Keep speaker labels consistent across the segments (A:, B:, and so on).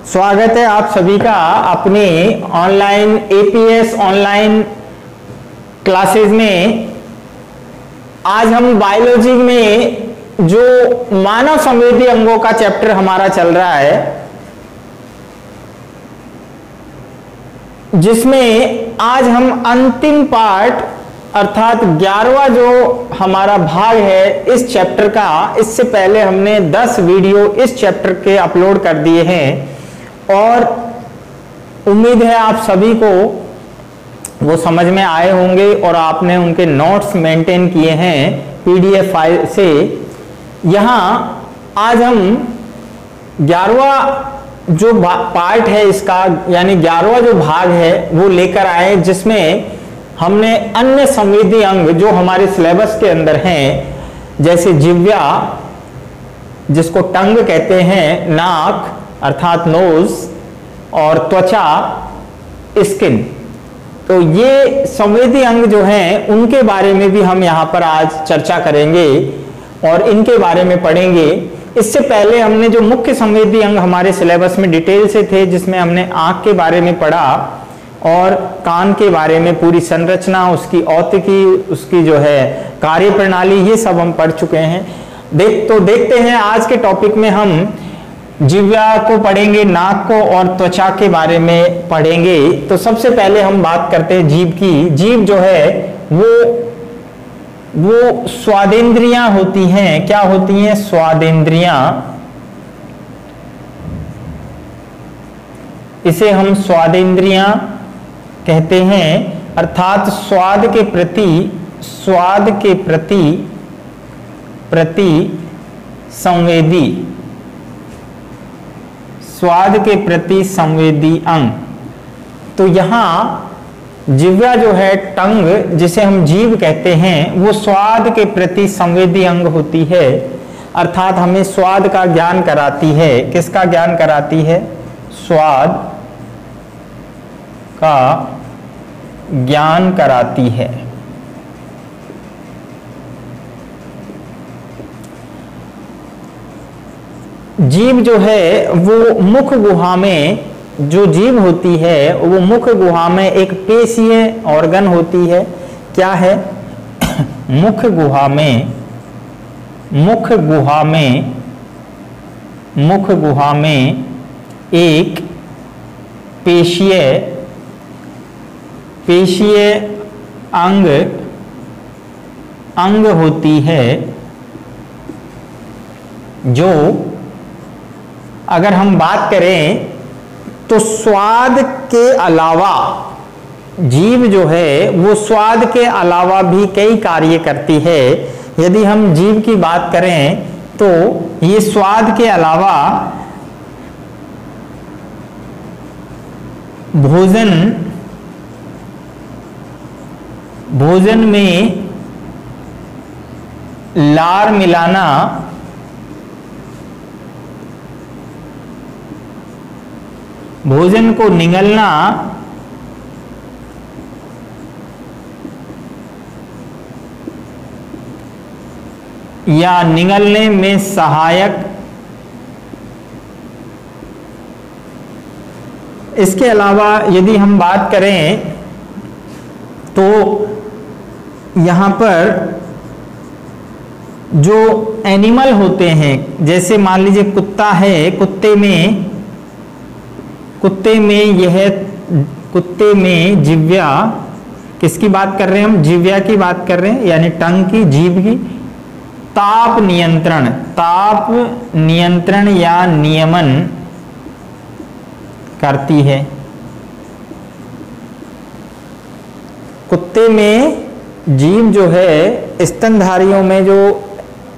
A: स्वागत है आप सभी का अपने ऑनलाइन एपीएस ऑनलाइन क्लासेस में। आज हम बायोलॉजी में जो मानव संवेदी अंगों का चैप्टर हमारा चल रहा है, जिसमें आज हम अंतिम पार्ट अर्थात 11वां जो हमारा भाग है इस चैप्टर का। इससे पहले हमने 10 वीडियो इस चैप्टर के अपलोड कर दिए हैं और उम्मीद है आप सभी को वो समझ में आए होंगे और आपने उनके नोट्स मेंटेन किए हैं पीडीएफ फाइल से। यहाँ आज हम 11वां जो पार्ट है इसका, यानी 11वां जो भाग है वो लेकर आए, जिसमें हमने अन्य संवेदी अंग जो हमारे सिलेबस के अंदर हैं, जैसे जिह्वा जिसको टंग कहते हैं, नाक अर्थात नोज, और त्वचा स्किन। तो ये संवेदी अंग जो हैं उनके बारे में भी हम यहाँ पर आज चर्चा करेंगे और इनके बारे में पढ़ेंगे। इससे पहले हमने जो मुख्य संवेदी अंग हमारे सिलेबस में डिटेल से थे, जिसमें हमने आंख के बारे में पढ़ा और कान के बारे में पूरी संरचना, उसकी औतिकी, उसकी जो है कार्य प्रणाली, ये सब हम पढ़ चुके हैं। देखते हैं आज के टॉपिक में हम जिह्वा को पढ़ेंगे, नाक को और त्वचा के बारे में पढ़ेंगे। तो सबसे पहले हम बात करते हैं जीभ की। जीभ जो है वो स्वादेंद्रियां होती हैं। क्या होती हैं? स्वादेंद्रियां। इसे हम स्वादेंद्रियां कहते हैं, अर्थात स्वाद के प्रति संवेदी, स्वाद के प्रति संवेदी अंग। तो यहां जिह्वा जो है, टंग जिसे हम जीभ कहते हैं, वो स्वाद के प्रति संवेदी अंग होती है, अर्थात हमें स्वाद का ज्ञान कराती है। किसका ज्ञान कराती है? स्वाद का ज्ञान कराती है। जीभ जो है वो मुख गुहा में, जो जीभ होती है वो मुख गुहा में एक पेशीय ऑर्गन होती है। क्या है? मुख गुहा में एक पेशीय अंग होती है, जो अगर हम बात करें तो स्वाद के अलावा, जीभ जो है वो स्वाद के अलावा भी कई कार्य करती है। यदि हम जीभ की बात करें तो ये स्वाद के अलावा भोजन में लार मिलाना, भोजन को निगलना, या निगलने में सहायक। इसके अलावा यदि हम बात करें तो यहाँ पर जो एनिमल होते हैं, जैसे मान लीजिए कुत्ता है, कुत्ते में जिह्वा, किसकी बात कर रहे हैं हम? जिह्वा की बात कर रहे हैं, यानी टंग की, जीभ की। ताप नियंत्रण या नियमन करती है। कुत्ते में जीभ जो है, स्तनधारियों में जो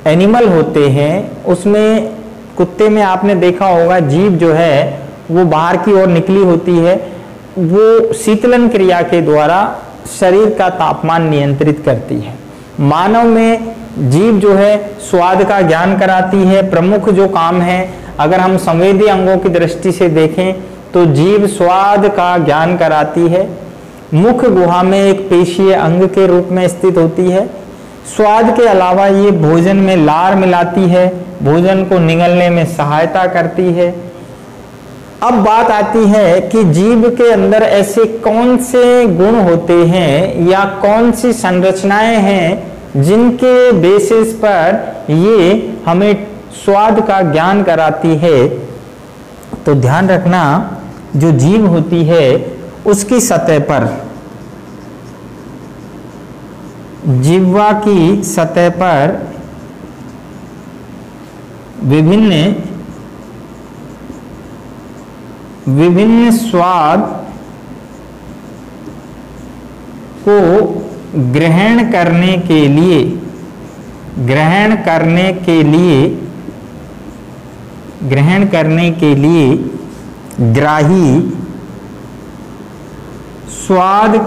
A: एनिमल होते हैं उसमें, कुत्ते में आपने देखा होगा जीभ जो है वो बाहर की ओर निकली होती है। वो शीतलन क्रिया के द्वारा शरीर का तापमान नियंत्रित करती है। मानव में जीभ जो है स्वाद का ज्ञान कराती है। प्रमुख जो काम है, अगर हम संवेदी अंगों की दृष्टि से देखें तो जीभ स्वाद का ज्ञान कराती है। मुख गुहा में एक पेशीय अंग के रूप में स्थित होती है। स्वाद के अलावा ये भोजन में लार मिलाती है, भोजन को निगलने में सहायता करती है। अब बात आती है कि जीव के अंदर ऐसे कौन से गुण होते हैं या कौन सी संरचनाएं हैं जिनके बेसिस पर ये हमें स्वाद का ज्ञान कराती है। तो ध्यान रखना, जो जीभ होती है उसकी सतह पर, जिह्वा की सतह पर विभिन्न स्वाद को ग्रहण करने के लिए ग्राही स्वाद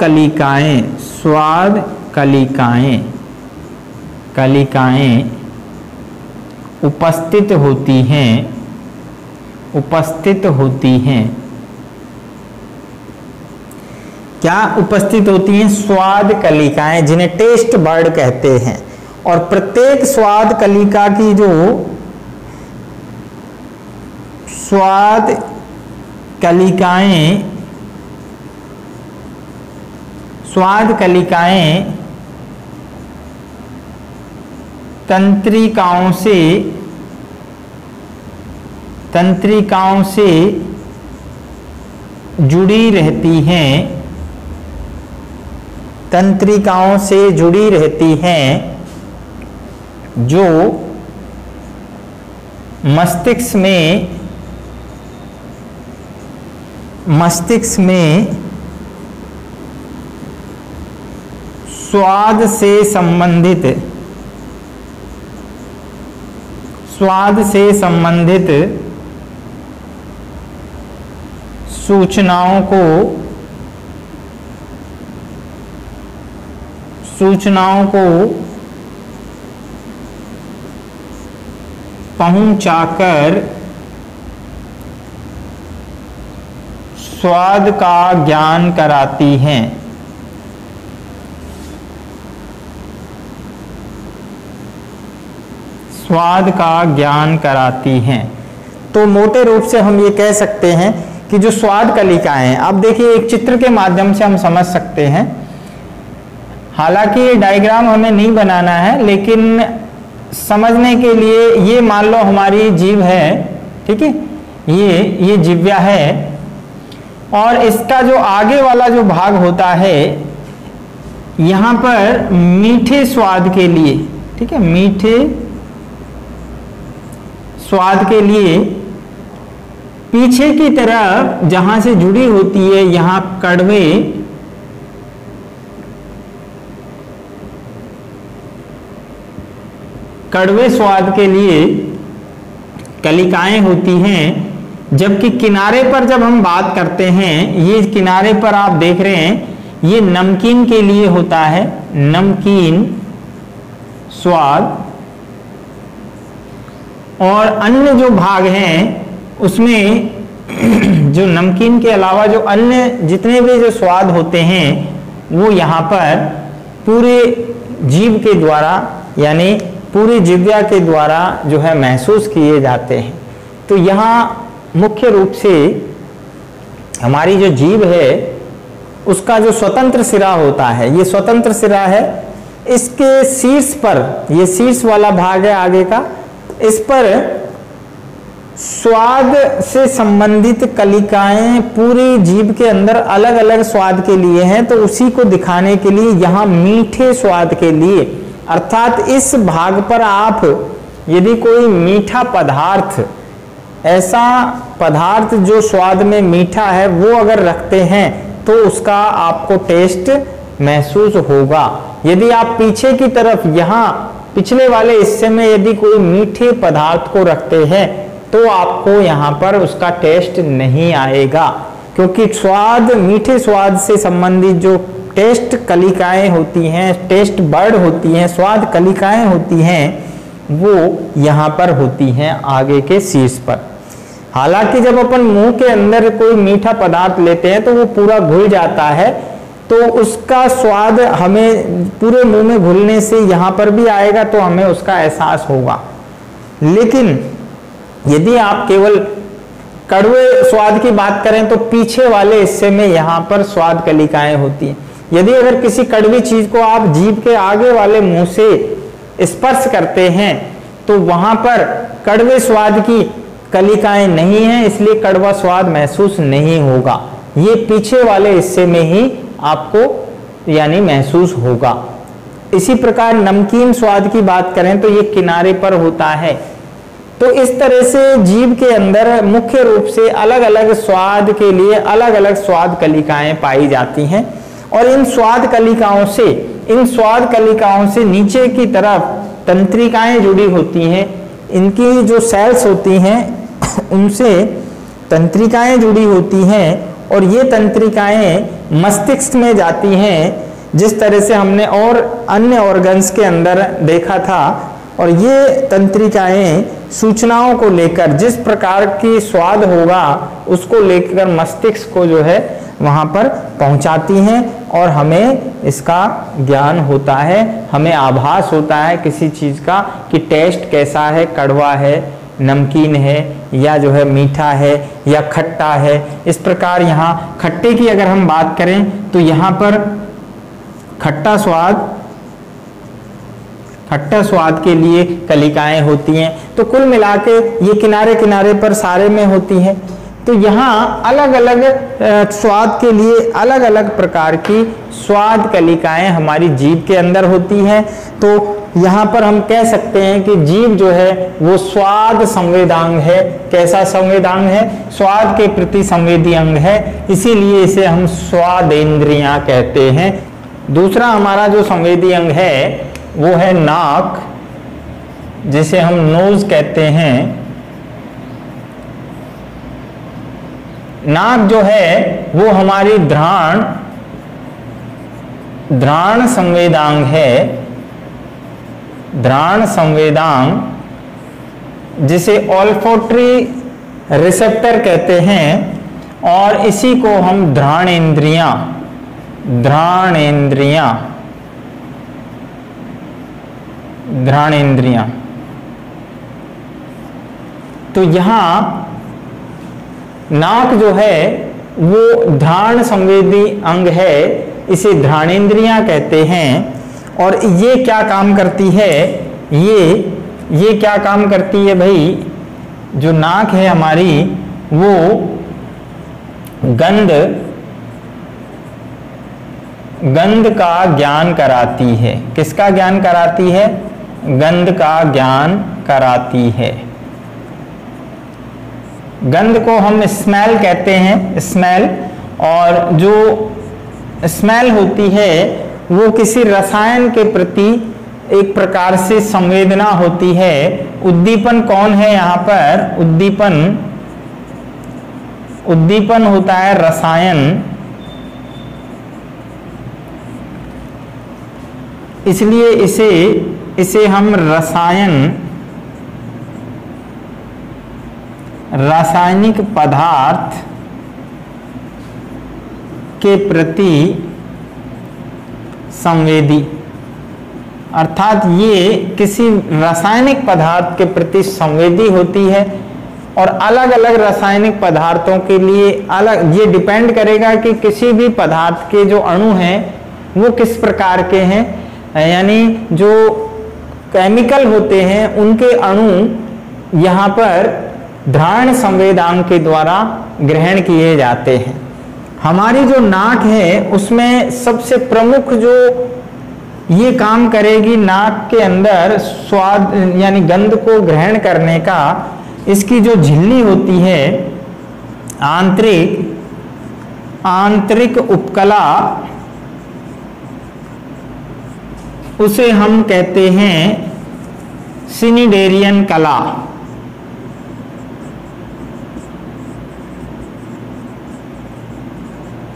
A: कलिकाएं उपस्थित होती हैं। क्या उपस्थित होती हैं? स्वाद कलिकाएं, जिन्हें टेस्ट बर्ड कहते हैं। और प्रत्येक स्वाद कलिका की जो स्वाद कलिकाएं तंत्रिकाओं से जुड़ी रहती हैं, जो मस्तिष्क में स्वाद से संबंधित सूचनाओं को पहुंचाकर स्वाद का ज्ञान कराती हैं। तो मोटे रूप से हम ये कह सकते हैं कि जो स्वाद कलिकाएं हैं, अब देखिए एक चित्र के माध्यम से हम समझ सकते हैं। हालांकि ये डायग्राम हमें नहीं बनाना है, लेकिन समझने के लिए ये मान लो हमारी जीभ है, ठीक है, ये जिह्वा है, और इसका जो आगे वाला जो भाग होता है, यहां पर मीठे स्वाद के लिए, ठीक है, मीठे स्वाद के लिए पीछे की तरफ जहां से जुड़ी होती है, यहां कड़वे स्वाद के लिए कलिकाएं होती हैं। जबकि किनारे पर जब हम बात करते हैं, ये किनारे पर आप देख रहे हैं, ये नमकीन के लिए होता है, नमकीन स्वाद। और अन्य जो भाग हैं उसमें जो नमकीन के अलावा जो अन्य जितने भी जो स्वाद होते हैं, वो यहाँ पर पूरे जीभ के द्वारा, यानी पूरी जिह्वा के द्वारा जो है महसूस किए जाते हैं। तो यहाँ मुख्य रूप से हमारी जो जीभ है उसका जो स्वतंत्र सिरा होता है, ये स्वतंत्र सिरा है, इसके शीर्ष पर, ये शीर्ष वाला भाग है आगे का, इस पर स्वाद से संबंधित कलिकाएं पूरी जीभ के अंदर अलग अलग स्वाद के लिए हैं। तो उसी को दिखाने के लिए यहाँ मीठे स्वाद के लिए, अर्थात इस भाग पर आप यदि कोई मीठा पदार्थ, ऐसा पदार्थ जो स्वाद में मीठा है, वो अगर रखते हैं तो उसका आपको टेस्ट महसूस होगा। यदि आप पीछे की तरफ, यहाँ पिछले वाले हिस्से में यदि कोई मीठे पदार्थ को रखते हैं तो आपको यहाँ पर उसका टेस्ट नहीं आएगा, क्योंकि स्वाद, मीठे स्वाद से संबंधित जो टेस्ट कलिकाएं होती हैं, टेस्ट बर्ड होती हैं, स्वाद कलिकाएं होती हैं, वो यहाँ पर होती हैं आगे के शीर्ष पर। हालांकि जब अपन मुंह के अंदर कोई मीठा पदार्थ लेते हैं तो वो पूरा घुल जाता है, तो उसका स्वाद हमें पूरे मुंह में घुलने से यहाँ पर भी आएगा, तो हमें उसका एहसास होगा। लेकिन यदि आप केवल कड़वे स्वाद की बात करें तो पीछे वाले हिस्से में यहाँ पर स्वाद कलिकाएं होती हैं। यदि अगर किसी कड़वी चीज को आप जीभ के आगे वाले मुंह से स्पर्श करते हैं तो वहां पर कड़वे स्वाद की कलिकाएं नहीं हैं, इसलिए कड़वा स्वाद महसूस नहीं होगा। ये पीछे वाले हिस्से में ही आपको यानी महसूस होगा। इसी प्रकार नमकीन स्वाद की बात करें तो ये किनारे पर होता है। तो इस तरह से जीभ के अंदर मुख्य रूप से अलग अलग स्वाद के लिए अलग अलग स्वाद कलिकाएं पाई जाती हैं और इन स्वाद कलिकाओं से नीचे की तरफ तंत्रिकाएं जुड़ी होती हैं। इनकी जो सेल्स होती हैं उनसे तंत्रिकाएं जुड़ी होती हैं और ये तंत्रिकाएं मस्तिष्क में जाती हैं, जिस तरह से हमने और अन्य ऑर्गन्स के अंदर देखा था। और ये तंत्रिकाएं सूचनाओं को लेकर, जिस प्रकार की स्वाद होगा उसको लेकर मस्तिष्क को जो है वहां पर पहुंचाती हैं और हमें इसका ज्ञान होता है, हमें आभास होता है किसी चीज का कि टेस्ट कैसा है, कड़वा है, नमकीन है या जो है मीठा है या खट्टा है। इस प्रकार यहाँ खट्टे की अगर हम बात करें तो यहाँ पर खट्टा स्वाद के लिए कलिकाएं होती हैं। तो कुल मिला के ये किनारे किनारे पर सारे में होती हैं। तो यहाँ अलग अलग स्वाद के लिए अलग अलग प्रकार की स्वाद कलिकाएं हमारी जीभ के अंदर होती हैं। तो यहाँ पर हम कह सकते हैं कि जीभ जो है वो स्वाद संवेदांग है। कैसा संवेदांग है? स्वाद के प्रति संवेदी अंग है, इसीलिए इसे हम स्वादेंद्रियां कहते हैं। दूसरा हमारा जो संवेदी अंग है वो है नाक, जिसे हम नोज कहते हैं। नाक जो है वो हमारी घ्राण संवेदांग है। घ्राण संवेदांग, जिसे ऑल्फैक्टरी रिसेप्टर कहते हैं और इसी को हम घ्राणेंद्रियां तो यहां नाक जो है वो घ्राण संवेदी अंग है, इसे घ्राणेंद्रियां कहते हैं। और ये क्या काम करती है? ये क्या काम करती है भाई? जो नाक है हमारी वो गंध का ज्ञान कराती है। किसका ज्ञान कराती है? गंध का ज्ञान कराती है। गंध को हम स्मेल कहते हैं, स्मेल। और जो स्मेल होती है वो किसी रसायन के प्रति एक प्रकार से संवेदना होती है। उद्दीपन कौन है यहाँ पर? उद्दीपन होता है रसायन, इसलिए इसे हम रासायनिक पदार्थ के प्रति संवेदी, अर्थात ये किसी रासायनिक पदार्थ के प्रति संवेदी होती है। और अलग अलग रासायनिक पदार्थों के लिए अलग, ये डिपेंड करेगा कि किसी भी पदार्थ के जो अणु हैं वो किस प्रकार के हैं। यानी जो केमिकल होते हैं उनके अणु यहाँ पर घ्राण संवेदांग के द्वारा ग्रहण किए जाते हैं। हमारी जो नाक है उसमें सबसे प्रमुख जो ये काम करेगी नाक के अंदर स्वाद यानी गंध को ग्रहण करने का, इसकी जो झिल्ली होती है आंतरिक उपकला, उसे हम कहते हैं सिनिडेरियन कला।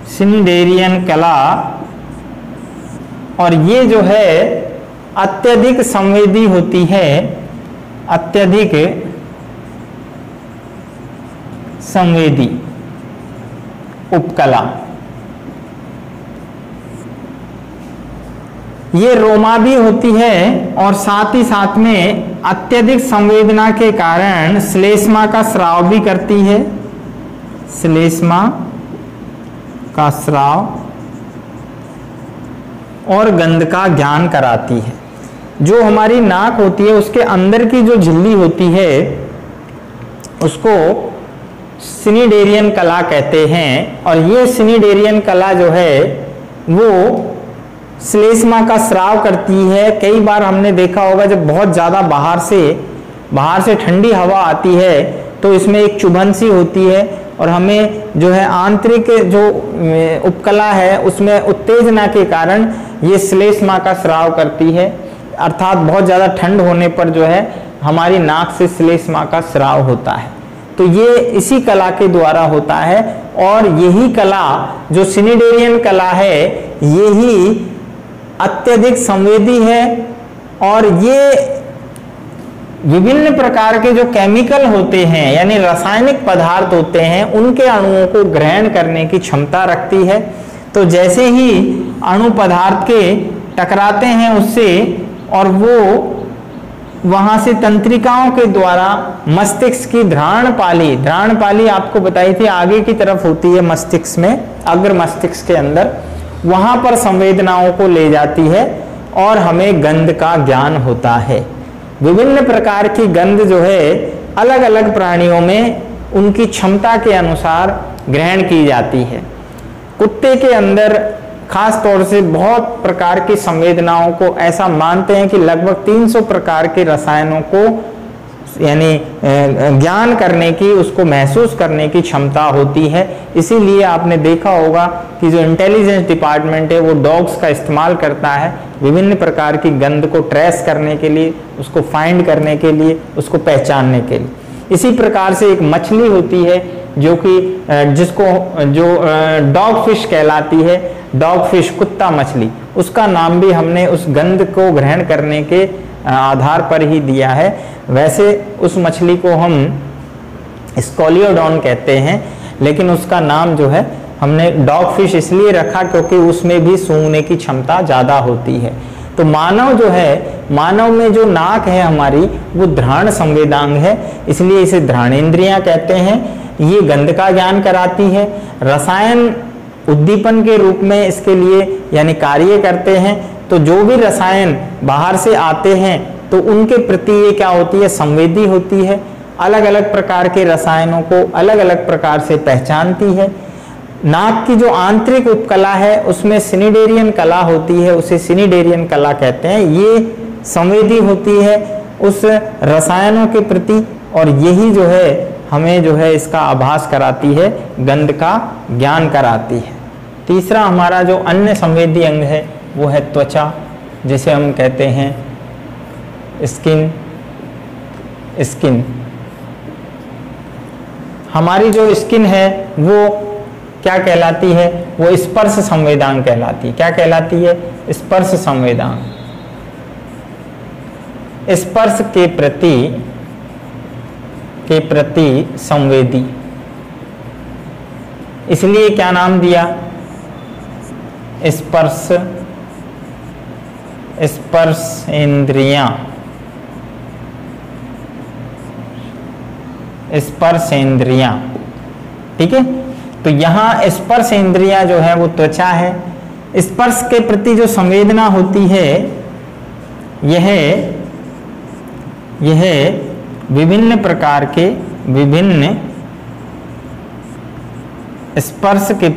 A: सिनिडेरियन कला, और ये जो है अत्यधिक संवेदी होती है, अत्यधिक संवेदी उपकला। ये रोमा भी होती है और साथ ही साथ में अत्यधिक संवेदना के कारण श्लेष्मा का स्राव भी करती है। श्लेष्मा का स्राव और गंध का ज्ञान कराती है। जो हमारी नाक होती है उसके अंदर की जो झिल्ली होती है उसको सिनिडेरियन कला कहते हैं, और ये सिनिडेरियन कला जो है वो श्लेष्मा का स्राव करती है। कई बार हमने देखा होगा जब बहुत ज़्यादा बाहर से ठंडी हवा आती है तो इसमें एक चुभन सी होती है, और हमें जो है आंतरिक जो उपकला है उसमें उत्तेजना के कारण ये श्लेष्मा का स्राव करती है, अर्थात बहुत ज़्यादा ठंड होने पर जो है हमारी नाक से श्लेष्मा का स्राव होता है। तो ये इसी कला के द्वारा होता है, और यही कला जो सिनिडेरियन कला है यही अत्यधिक संवेदी है, और ये विभिन्न प्रकार के जो केमिकल होते हैं यानी रासायनिक पदार्थ होते हैं उनके अणुओं को ग्रहण करने की क्षमता रखती है। तो जैसे ही अणु पदार्थ के टकराते हैं उससे और वो वहां से तंत्रिकाओं के द्वारा मस्तिष्क की ध्राणपाली आपको बताई थी आगे की तरफ होती है मस्तिष्क में, अग्र मस्तिष्क के अंदर, वहां पर संवेदनाओं को ले जाती है और हमें गंध का ज्ञान होता है। विभिन्न प्रकार की गंध जो है अलग अलग प्राणियों में उनकी क्षमता के अनुसार ग्रहण की जाती है। कुत्ते के अंदर खास तौर से बहुत प्रकार की संवेदनाओं को ऐसा मानते हैं कि लगभग 300 प्रकार के रसायनों को यानी ज्ञान करने की, उसको महसूस करने की क्षमता होती है। इसीलिए आपने देखा होगा कि जो इंटेलिजेंस डिपार्टमेंट है वो डॉग्स का इस्तेमाल करता है विभिन्न प्रकार की गंध को ट्रेस करने के लिए, उसको फाइंड करने के लिए, उसको पहचानने के लिए। इसी प्रकार से एक मछली होती है जो कि जो डॉग फिश कहलाती है, डॉग फिश कुत्ता मछली, उसका नाम भी हमने उस गंध को ग्रहण करने के आधार पर ही दिया है। वैसे उस मछली को हम स्कोलियोडॉन कहते हैं, लेकिन उसका नाम जो है हमने डॉग फिश इसलिए रखा क्योंकि उसमें भी सूंघने की क्षमता ज़्यादा होती है। तो मानव जो है, मानव में जो नाक है हमारी वो घ्राण संवेदांग है, इसलिए इसे घ्राणेंद्रियां कहते हैं। ये गंध का ज्ञान कराती है, रसायन उद्दीपन के रूप में इसके लिए यानी कार्य करते हैं। तो जो भी रसायन बाहर से आते हैं तो उनके प्रति ये क्या होती है, संवेदी होती है, अलग अलग प्रकार के रसायनों को अलग अलग प्रकार से पहचानती है। नाक की जो आंतरिक उपकला है उसमें सिनिडेरियन कला होती है, उसे सिनिडेरियन कला कहते हैं। ये संवेदी होती है उस रसायनों के प्रति, और यही जो है हमें जो है इसका आभास कराती है, गंध का ज्ञान कराती है। तीसरा हमारा जो अन्य संवेदी अंग है वो है त्वचा, जिसे हम कहते हैं स्किन। हमारी जो स्किन है वो क्या कहलाती है, वो स्पर्श संवेदांग कहलाती है। क्या कहलाती है? स्पर्श संवेदांग। स्पर्श के प्रति संवेदी, इसलिए क्या नाम दिया, स्पर्शेंद्रियां। ठीक है, तो यहाँ स्पर्शेंद्रियां जो है वो त्वचा है। स्पर्श के प्रति जो संवेदना होती है यह विभिन्न प्रकार के स्पर्श के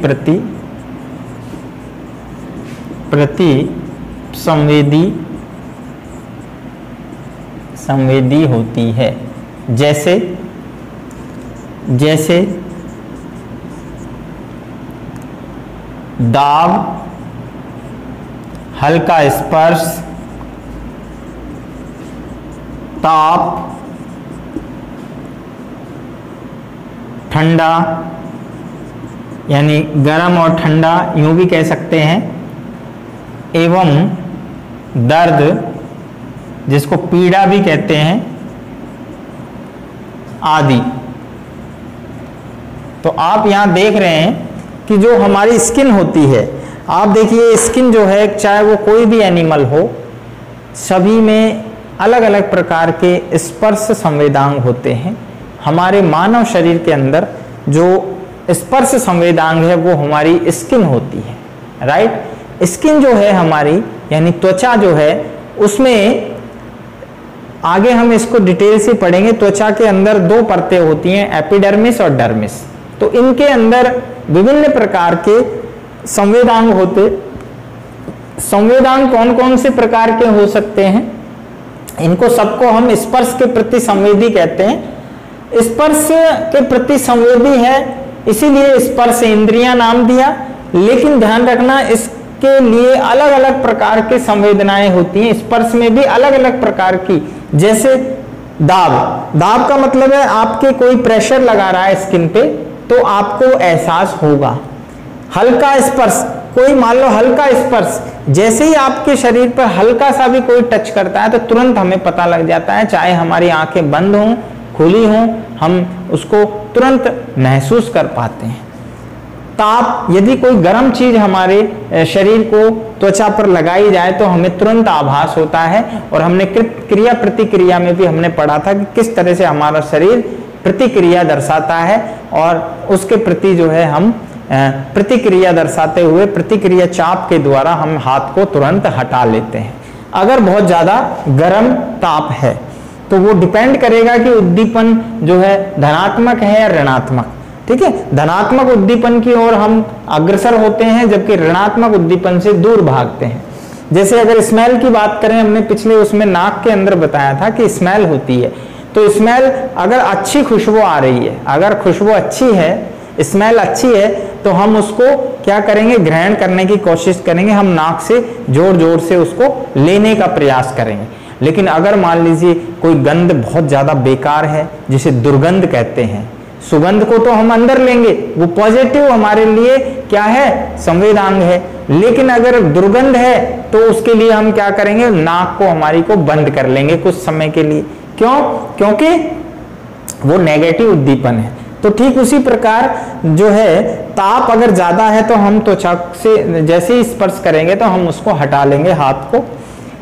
A: प्रति संवेदी होती है। जैसे दाब, हल्का स्पर्श, ताप, ठंडा यानी गर्म और ठंडा यूं भी कह सकते हैं, एवं दर्द जिसको पीड़ा भी कहते हैं आदि। तो आप यहां देख रहे हैं कि जो हमारी स्किन होती है, आप देखिए स्किन जो है चाहे वो कोई भी एनिमल हो, सभी में अलग अलग प्रकार के स्पर्श संवेदांग होते हैं। हमारे मानव शरीर के अंदर जो स्पर्श संवेदांग है वो हमारी स्किन होती है, राइट। स्किन जो है हमारी यानी त्वचा जो है, उसमें आगे हम इसको डिटेल से पढ़ेंगे। त्वचा के अंदर दो परतें होती हैं, एपिडर्मिस और डर्मिस। तो इनके अंदर विभिन्न प्रकार के संवेदांग होते। संवेदांग कौन कौन से प्रकार के हो सकते हैं? इनको सबको हम स्पर्श के प्रति संवेदी कहते हैं। स्पर्श के प्रति संवेदी है इसीलिए स्पर्श इंद्रियां नाम दिया, लेकिन ध्यान रखना इसके लिए अलग अलग प्रकार की संवेदनाएं होती हैं। स्पर्श में भी अलग अलग प्रकार की, जैसे दाब का मतलब है आपके कोई प्रेशर लगा रहा है स्किन पे तो आपको एहसास होगा। हल्का स्पर्श, कोई मान लो हल्का स्पर्श, जैसे ही आपके शरीर पर हल्का सा भी कोई टच करता है तो तुरंत हमें पता लग जाता है, चाहे हमारी आंखें बंद हों खुली हों, हम उसको तुरंत महसूस कर पाते हैं। ताप, यदि कोई गर्म चीज हमारे शरीर को त्वचा पर लगाई जाए तो हमें तुरंत आभास होता है। और हमने क्रिया प्रतिक्रिया में भी हमने पढ़ा था कि किस तरह से हमारा शरीर प्रतिक्रिया दर्शाता है और उसके प्रति जो है हम प्रतिक्रिया दर्शाते हुए प्रतिक्रिया चाप के द्वारा हम हाथ को तुरंत हटा लेते हैं। अगर बहुत ज्यादा गर्म ताप है तो वो डिपेंड करेगा कि उद्दीपन जो है धनात्मक है या ऋणात्मक, ठीक है। धनात्मक उद्दीपन की ओर हम अग्रसर होते हैं जबकि ऋणात्मक उद्दीपन से दूर भागते हैं। जैसे अगर स्मेल की बात करें, हमने पिछले उसमें नाक के अंदर बताया था कि स्मेल होती है, तो स्मेल अगर अच्छी खुशबू आ रही है, अगर खुशबू अच्छी है, स्मेल अच्छी है, तो हम उसको क्या करेंगे, ग्रहण करने की कोशिश करेंगे, हम नाक से जोर जोर से उसको लेने का प्रयास करेंगे। लेकिन अगर मान लीजिए कोई गंध बहुत ज्यादा बेकार है, जिसे दुर्गंध कहते हैं, सुगंध को तो हम अंदर लेंगे, वो पॉजिटिव हमारे लिए क्या है, संवेदांग है। लेकिन अगर दुर्गंध है तो उसके लिए हम क्या करेंगे, नाक को हमारी को बंद कर लेंगे कुछ समय के लिए। क्यों? क्योंकि वो नेगेटिव उद्दीपन है। तो ठीक उसी प्रकार जो है ताप अगर ज्यादा है तो हम त्वचा से जैसे ही स्पर्श करेंगे तो हम उसको हटा लेंगे हाथ को।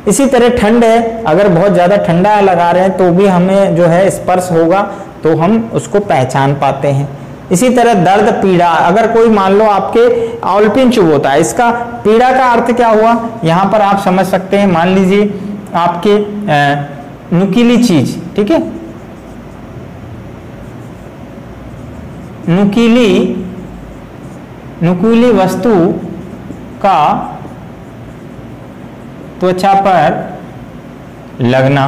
A: इसी तरह ठंड है, अगर बहुत ज्यादा ठंडा लगा रहे हैं तो भी हमें जो है स्पर्श होगा तो हम उसको पहचान पाते हैं। इसी तरह दर्द पीड़ा, अगर कोई मान लो आपके ऑलपिन चुभ होता है, इसका पीड़ा का अर्थ क्या हुआ, यहाँ पर आप समझ सकते हैं। मान लीजिए आपके नुकीली चीज, ठीक है, नुकीली वस्तु का त्वचा पर लगना,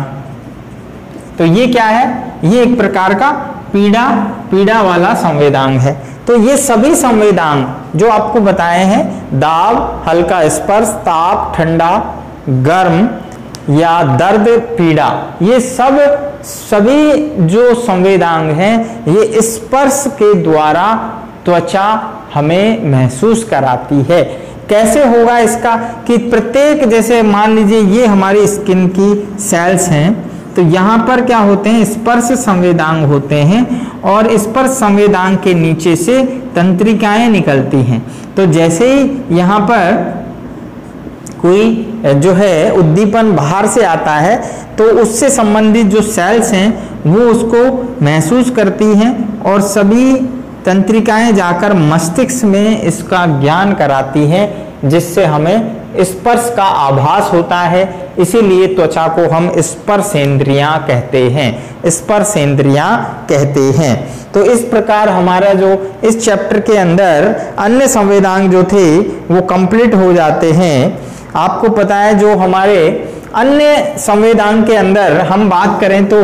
A: तो ये क्या है, ये एक प्रकार का पीड़ा वाला संवेदांग है। तो ये सभी संवेदांग जो आपको बताए हैं, दाब, हल्का स्पर्श, ताप, ठंडा, गर्म या दर्द, पीड़ा, ये सभी जो संवेदांग हैं ये स्पर्श के द्वारा त्वचा हमें महसूस कराती है। कैसे होगा इसका कि प्रत्येक, जैसे मान लीजिए ये हमारी स्किन की सेल्स हैं, तो यहाँ पर क्या होते हैं, स्पर्श संवेदांग होते हैं और स्पर्श संवेदांग के नीचे से तंत्रिकाएं निकलती हैं। तो जैसे ही यहाँ पर कोई जो है उद्दीपन बाहर से आता है तो उससे संबंधित जो सेल्स हैं वो उसको महसूस करती हैं और सभी तंत्रिकाएं जाकर मस्तिष्क में इसका ज्ञान कराती हैं, जिससे हमें स्पर्श का आभास होता है। इसीलिए त्वचा को हम स्पर्शेंद्रियां कहते हैं, स्पर्शेंद्रियां कहते हैं। तो इस प्रकार हमारा जो इस चैप्टर के अंदर अन्य संवेदांग जो थे वो कंप्लीट हो जाते हैं। आपको पता है जो हमारे अन्य संवेदांग के अंदर हम बात करें तो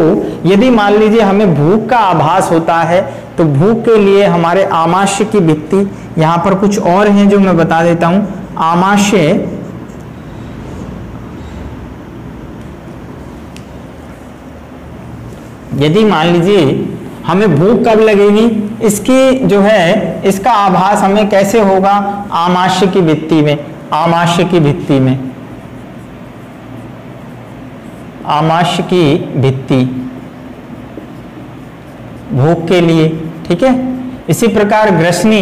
A: यदि मान लीजिए हमें भूख का आभास होता है तो भूख के लिए हमारे आमाशय की भित्ति, यहाँ पर कुछ और हैं जो मैं बता देता हूं। आमाशय, यदि मान लीजिए हमें भूख कब लगेगी, इसकी जो है इसका आभास हमें कैसे होगा, आमाशय की भित्ति में, आमाशय की भित्ति में, आमाशय की भित्ति भूख के लिए, ठीक है। इसी प्रकार ग्रसनी,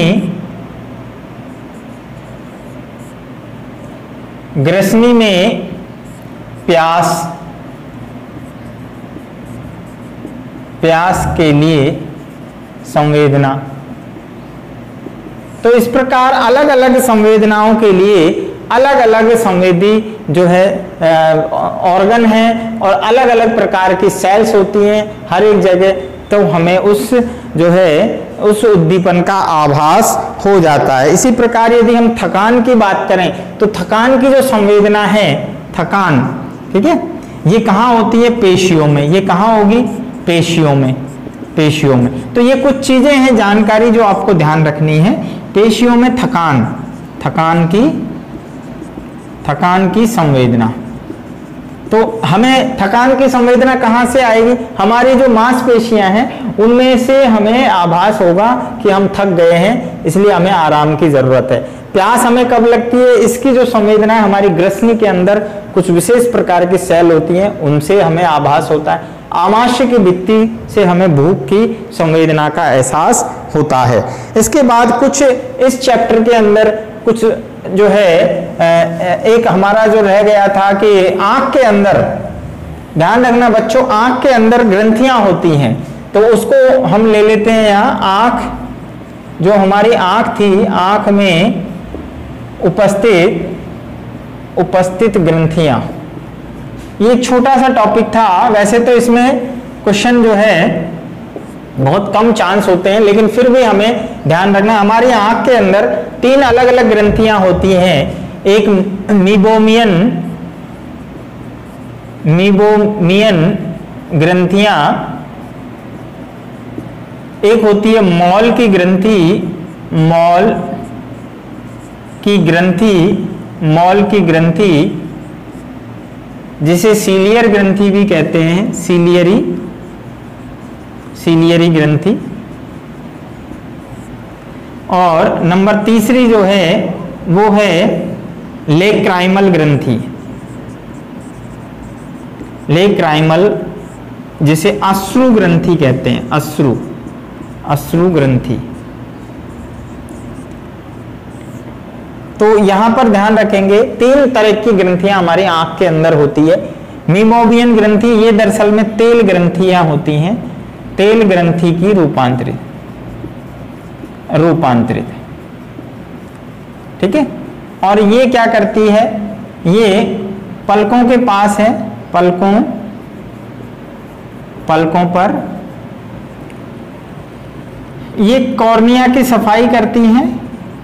A: ग्रसनी में प्यास, प्यास के लिए संवेदना, तो इस प्रकार अलग अलग संवेदनाओं के लिए अलग अलग संवेदी जो है ऑर्गन है और अलग अलग प्रकार की सेल्स होती हैं हर एक जगह, तो हमें उस जो है उस उद्दीपन का आभास हो जाता है। इसी प्रकार यदि हम थकान की बात करें तो थकान की जो संवेदना है, थकान, ठीक है, ये कहाँ होती है? पेशियों में। ये कहाँ होगी? पेशियों में। पेशियों में। तो ये कुछ चीजें हैं, जानकारी जो आपको ध्यान रखनी है। पेशियों में थकान, थकान की संवेदना। तो हमें थकान की संवेदना कहाँ से आएगी? हमारी जो मांसपेशियां हैं उनमें से हमें आभास होगा कि हम थक गए हैं, इसलिए हमें आराम की जरूरत है। प्यास हमें कब लगती है? इसकी जो संवेदना है, हमारी ग्रसनी के अंदर कुछ विशेष प्रकार की सेल होती हैं, उनसे हमें आभास होता है। आमाशय की भित्ति से हमें भूख की संवेदना का एहसास होता है। इसके बाद कुछ इस चैप्टर के अंदर कुछ जो है एक हमारा जो रह गया था कि आंख के अंदर, ध्यान रखना बच्चों, आंख के अंदर ग्रंथियां होती हैं, तो उसको हम ले लेते हैं यहाँ। आंख, जो हमारी आंख थी, आंख में उपस्थित ग्रंथियां, ये एक छोटा सा टॉपिक था। वैसे तो इसमें क्वेश्चन जो है बहुत कम चांस होते हैं, लेकिन फिर भी हमें ध्यान रखना, हमारी आंख के अंदर 3 अलग अलग ग्रंथियां होती हैं। एक मीबोमियन ग्रंथियां, एक होती है मॉल की ग्रंथि, जिसे सीलियर ग्रंथि भी कहते हैं, सीलियरी ग्रंथि। और नंबर तीसरी जो है वो है लेक्राइमल ग्रंथि, जिसे अश्रु ग्रंथि कहते हैं, अश्रु ग्रंथि। तो यहां पर ध्यान रखेंगे 3 तरह की ग्रंथियां हमारी आंख के अंदर होती है। मीबोमियन ग्रंथि, ये दरअसल में तेल ग्रंथियां होती हैं, तेल ग्रंथि की रूपांतरित, ठीक है। और ये क्या करती है? ये पलकों के पास है, पलकों पर ये कॉर्निया की सफाई करती हैं,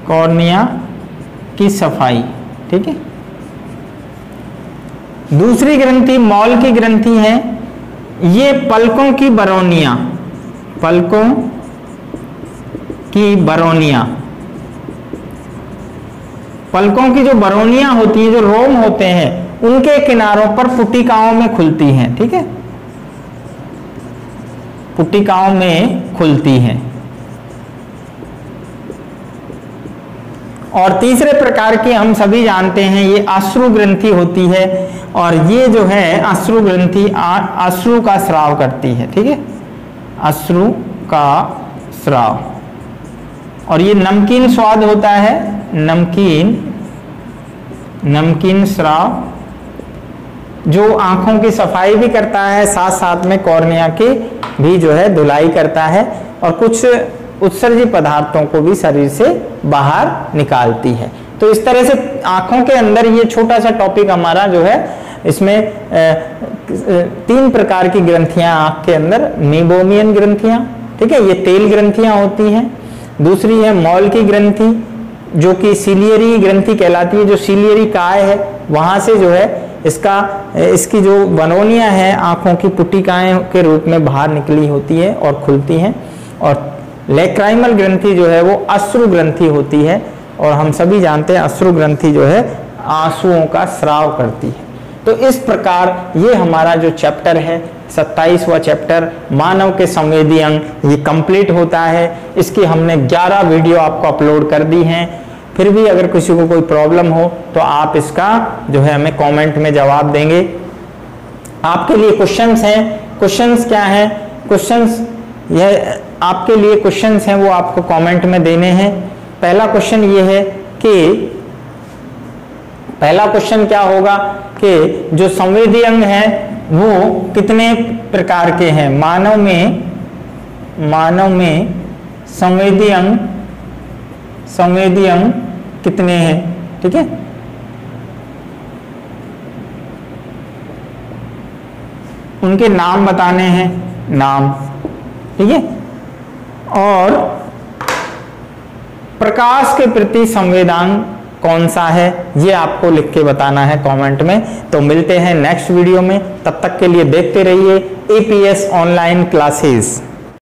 A: कॉर्निया की सफाई, ठीक है। दूसरी ग्रंथि मॉल की ग्रंथि है, ये पलकों की बरौनिया, पलकों की जो बरौनियां होती हैं, जो रोम होते हैं, उनके किनारों पर पुटिकाओं में खुलती हैं, ठीक है, पुटिकाओं में खुलती हैं। और तीसरे प्रकार की हम सभी जानते हैं, ये अश्रु ग्रंथि होती है, और ये जो है अश्रु ग्रंथि अश्रु का स्राव करती है, ठीक है, अश्रु का स्राव। और ये नमकीन स्वाद होता है, नमकीन स्राव, जो आंखों की सफाई भी करता है, साथ साथ में कॉर्निया की भी जो है धुलाई करता है, और कुछ उत्सर्जी पदार्थों को भी शरीर से बाहर निकालती है। तो इस तरह से आंखों के अंदर ये छोटा सा टॉपिक हमारा जो है, इसमें 3 प्रकार की ग्रंथियां आंख के अंदर, मीबोमियन ग्रंथियां, ठीक है, ये तेल ग्रंथियां होती हैं। दूसरी है मॉल की ग्रंथि, जो कि सीलियरी ग्रंथि कहलाती है, जो सीलियरी काय है वहां से जो है इसकी जो बरौनियां हैं आंखों की पुटिकाएं के रूप में बाहर निकली होती है और खुलती हैं। और लेक्राइमल ग्रंथि जो है वो अश्रु ग्रंथि होती है, और हम सभी जानते हैं अश्रु ग्रंथि जो है आंसुओं का स्राव करती है। तो इस प्रकार ये हमारा जो चैप्टर है 27वां चैप्टर मानव के संवेदी अंग, ये कंप्लीट होता है। इसकी हमने 11 वीडियो आपको अपलोड कर दी हैं। फिर भी अगर किसी को कोई प्रॉब्लम हो तो आप इसका जो है हमें कमेंट में जवाब देंगे। आपके लिए क्वेश्चंस हैं, क्वेश्चंस क्या हैं? क्वेश्चंस यह आपके लिए क्वेश्चंस हैं, वो आपको कमेंट में देने हैं। पहला क्वेश्चन ये है कि पहला क्वेश्चन क्या होगा कि जो संवेदी अंग है वो कितने प्रकार के हैं? मानव में संवेदी अंग कितने हैं, ठीक है। उनके नाम बताने हैं, नाम, ठीक है। और प्रकाश के प्रति संवेदांग कौन सा है ये आपको लिख के बताना है कमेंट में। तो मिलते हैं नेक्स्ट वीडियो में, तब तक के लिए देखते रहिए एपीएस ऑनलाइन क्लासेस।